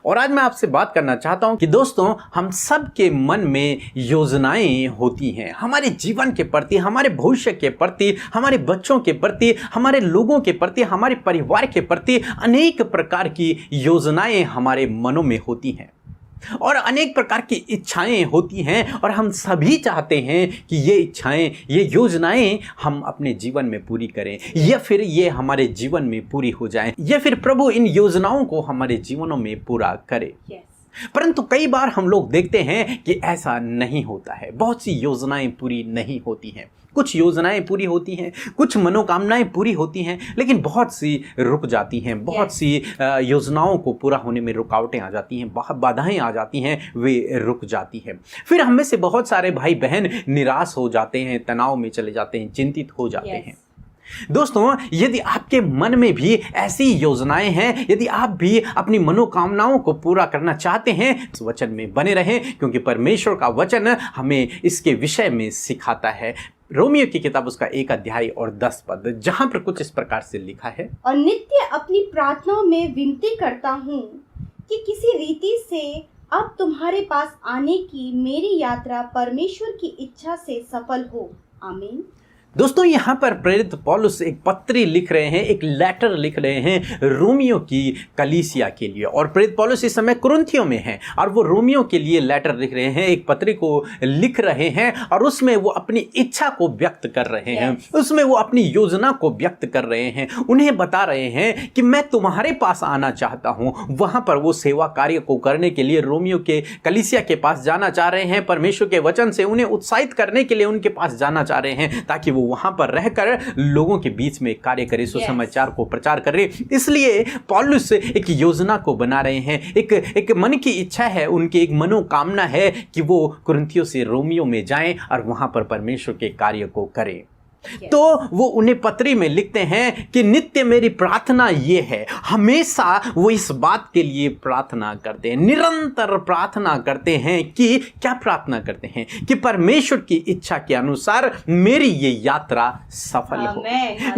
और आज मैं आपसे बात करना चाहता हूं कि दोस्तों, हम सब के मन में योजनाएं होती हैं, हमारे जीवन के प्रति, हमारे भविष्य के प्रति, हमारे बच्चों के प्रति, हमारे लोगों के प्रति, हमारे परिवार के प्रति अनेक प्रकार की योजनाएं हमारे मनों में होती हैं और अनेक प्रकार की इच्छाएं होती हैं और हम सभी चाहते हैं कि ये इच्छाएं, ये योजनाएं हम अपने जीवन में पूरी करें या फिर ये हमारे जीवन में पूरी हो जाएं या फिर प्रभु इन योजनाओं को हमारे जीवनों में पूरा करे। परंतु कई बार हम लोग देखते हैं कि ऐसा नहीं होता है। बहुत सी योजनाएं पूरी नहीं होती हैं। कुछ योजनाएं पूरी होती हैं, कुछ मनोकामनाएं पूरी होती हैं, लेकिन बहुत सी रुक जाती हैं। बहुत सी योजनाओं को पूरा होने में रुकावटें आ जाती हैं, बाधाएं आ जाती हैं, वे रुक जाती हैं। फिर हम में से बहुत सारे भाई बहन निराश हो जाते हैं, तनाव में चले जाते हैं, चिंतित हो जाते हैं। दोस्तों, यदि आपके मन में भी ऐसी योजनाएं हैं, यदि आप भी अपनी मनोकामनाओं को पूरा करना चाहते हैं, इस वचन में बने रहें, क्योंकि परमेश्वर का वचन हमें इसके विषय में सिखाता है। रोमियो की किताब उसका 1 अध्याय और 10 पद, जहां पर कुछ इस प्रकार से लिखा है, और नित्य अपनी प्रार्थनाओं में विनती करता हूँ कि किसी रीति से अब तुम्हारे पास आने की मेरी यात्रा परमेश्वर की इच्छा से सफल हो। आमीन। दोस्तों, यहाँ पर प्रेरित पौलुस एक पत्री लिख रहे हैं, एक लेटर लिख रहे हैं रोमियो की कलीसिया के लिए। और प्रेरित पौलुस इस समय कुरिन्थियों में हैं और वो रोमियो के लिए लेटर लिख रहे हैं, एक पत्री को लिख रहे हैं और उसमें वो अपनी इच्छा को व्यक्त कर रहे हैं, उसमें वो अपनी योजना को व्यक्त कर रहे हैं। उन्हें बता रहे हैं कि मैं तुम्हारे पास आना चाहता हूँ। वहाँ पर वो सेवा कार्य को करने के लिए रोमियो के कलीसिया के पास जाना चाह रहे हैं। परमेश्वर के वचन से उन्हें उत्साहित करने के लिए उनके पास जाना चाह रहे हैं, ताकि वहां पर रहकर लोगों के बीच में कार्य करे, सुसमाचार को प्रचार करे। इसलिए पौलुस एक योजना को बना रहे हैं, एक मन की इच्छा है, उनकी एक मनोकामना है कि वो कुरिन्थियों से रोमियो में जाएं और वहां पर परमेश्वर के कार्य को करें। तो वो उन्हें पत्री में लिखते हैं कि नित्य मेरी प्रार्थना ये है, हमेशा वो इस बात के लिए प्रार्थना करते हैं, निरंतर प्रार्थना करते हैं कि क्या प्रार्थना करते हैं कि परमेश्वर की इच्छा के अनुसार मेरी ये यात्रा सफल हो।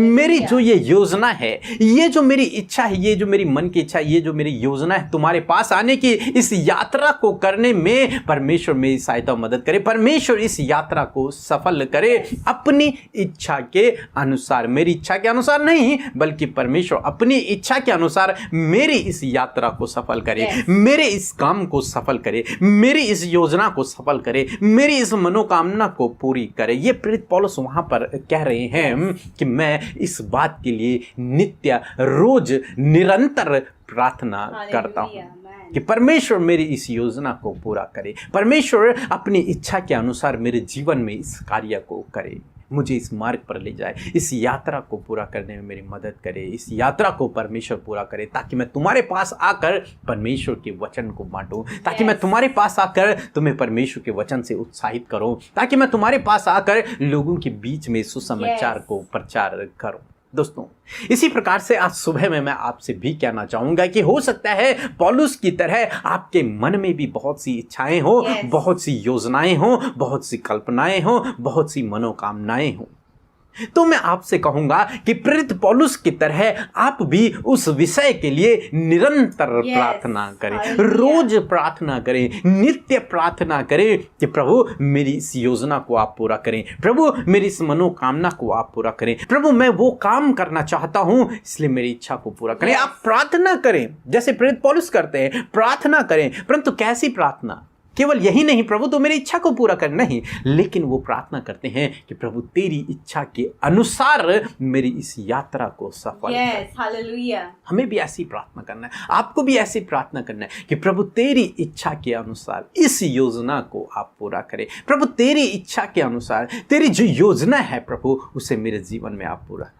मेरी जो ये योजना है, ये जो मेरी इच्छा है, ये जो मेरी मन की इच्छा है, ये जो मेरी योजना है तुम्हारे पास आने की, इस यात्रा को करने में परमेश्वर मेरी सहायता मदद करे, परमेश्वर इस यात्रा को सफल करे अपनी इच्छा के अनुसार। मेरी इच्छा के अनुसार नहीं, बल्कि परमेश्वर अपनी इच्छा के अनुसार मेरी इस यात्रा को सफल करे, मेरे इस काम को सफल करे, मेरी इस योजना को सफल करे, मेरी इस मनोकामना को पूरी करे। ये प्रेरित पौलुस वहां पर कह रहे हैं कि मैं इस बात के लिए नित्य, रोज, निरंतर प्रार्थना करता हूं कि परमेश्वर मेरी इस योजना को पूरा करे, परमेश्वर अपनी इच्छा के अनुसार मेरे जीवन में इस कार्य को करे, मुझे इस मार्ग पर ले जाए, इस यात्रा को पूरा करने में मेरी मदद करे, इस यात्रा को परमेश्वर पूरा करे, ताकि मैं तुम्हारे पास आकर परमेश्वर के वचन को बांटूं, ताकि मैं तुम्हारे पास आकर तुम्हें परमेश्वर के वचन से उत्साहित करूं, ताकि मैं तुम्हारे पास आकर लोगों के बीच में सुसमाचार को प्रचार करूं। दोस्तों, इसी प्रकार से आज सुबह में मैं आपसे भी कहना चाहूंगा कि हो सकता है पौलुस की तरह आपके मन में भी बहुत सी इच्छाएं हो, बहुत सी योजनाएं हो, बहुत सी कल्पनाएं हो, बहुत सी मनोकामनाएं हो। तो मैं आपसे कहूंगा कि प्रेरित पौलुस की तरह आप भी उस विषय के लिए निरंतर प्रार्थना करें, रोज प्रार्थना करें, नित्य प्रार्थना करें कि प्रभु मेरी इस योजना को आप पूरा करें, प्रभु मेरी इस मनोकामना को आप पूरा करें, प्रभु मैं वो काम करना चाहता हूं, इसलिए मेरी इच्छा को पूरा करें। आप प्रार्थना करें जैसे प्रेरित पौलुस करते हैं, प्रार्थना करें। परंतु कैसी प्रार्थना? केवल यही नहीं प्रभु तो मेरी इच्छा को पूरा कर, नहीं, लेकिन वो प्रार्थना करते हैं कि प्रभु तेरी इच्छा के अनुसार मेरी इस यात्रा को सफल कर। हालेलुया। हमें भी ऐसी प्रार्थना करना है, आपको भी ऐसी प्रार्थना करना है कि प्रभु तेरी इच्छा के अनुसार इस योजना को आप पूरा करें, प्रभु तेरी इच्छा के अनुसार तेरी जो योजना है प्रभु उसे मेरे जीवन में आप पूरा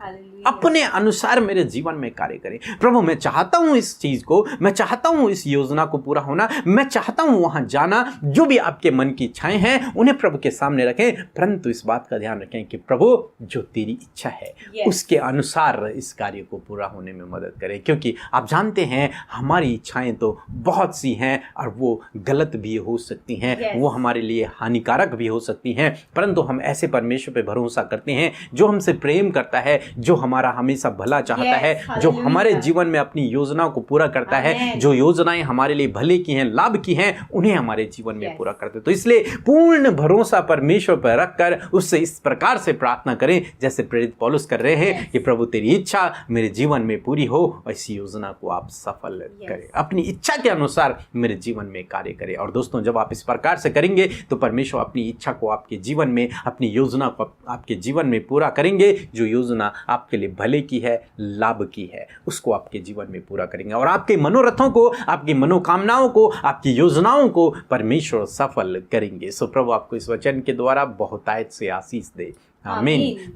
अपने अनुसार मेरे जीवन में कार्य करें। प्रभु मैं चाहता हूं इस चीज को, मैं चाहता हूं इस योजना को पूरा होना, मैं चाहता हूं वहां जाना, जो भी आपके मन की इच्छाएं हैं उन्हें प्रभु के सामने रखें, परंतु इस बात का ध्यान रखें कि प्रभु जो तेरी इच्छा है उसके अनुसार इस कार्य को पूरा होने में मदद करें। क्योंकि आप जानते हैं हमारी इच्छाएं तो बहुत सी हैं और वो गलत भी हो सकती हैं, वो हमारे लिए हानिकारक भी हो सकती हैं, परंतु हम ऐसे परमेश्वर पे भरोसा करते हैं जो हमसे प्रेम करता है, जो हमारा हमेशा भला चाहता है, जो हमारे जीवन में अपनी योजनाओं को पूरा करता है, जो योजनाएं हमारे लिए भले की हैं, लाभ की हैं, उन्हें हमारे जीवन में पूरा करते। तो इसलिए पूर्ण भरोसा परमेश्वर पर रखकर उससे इस प्रकार से प्रार्थना करें जैसे प्रेरित पौलुस कर रहे हैं कि प्रभु तेरी इच्छा मेरे जीवन में पूरी हो और इस योजना को आप सफल करें, अपनी इच्छा के अनुसार मेरे जीवन में कार्य करें। और दोस्तों, जब आप इस प्रकार से करेंगे तो परमेश्वर अपनी इच्छा को आपके जीवन में, अपनी योजना को आपके जीवन में पूरा करेंगे। जो योजना आपके लिए भले की है, लाभ की है, उसको आपके जीवन में पूरा करेंगे और आपके मनोरथों को, आपकी मनोकामनाओं को, आपकी योजनाओं को परमेश्वर सफल करेंगे। सो प्रभु आपको इस वचन के द्वारा बहुतायत से आशीष दे। आमीन।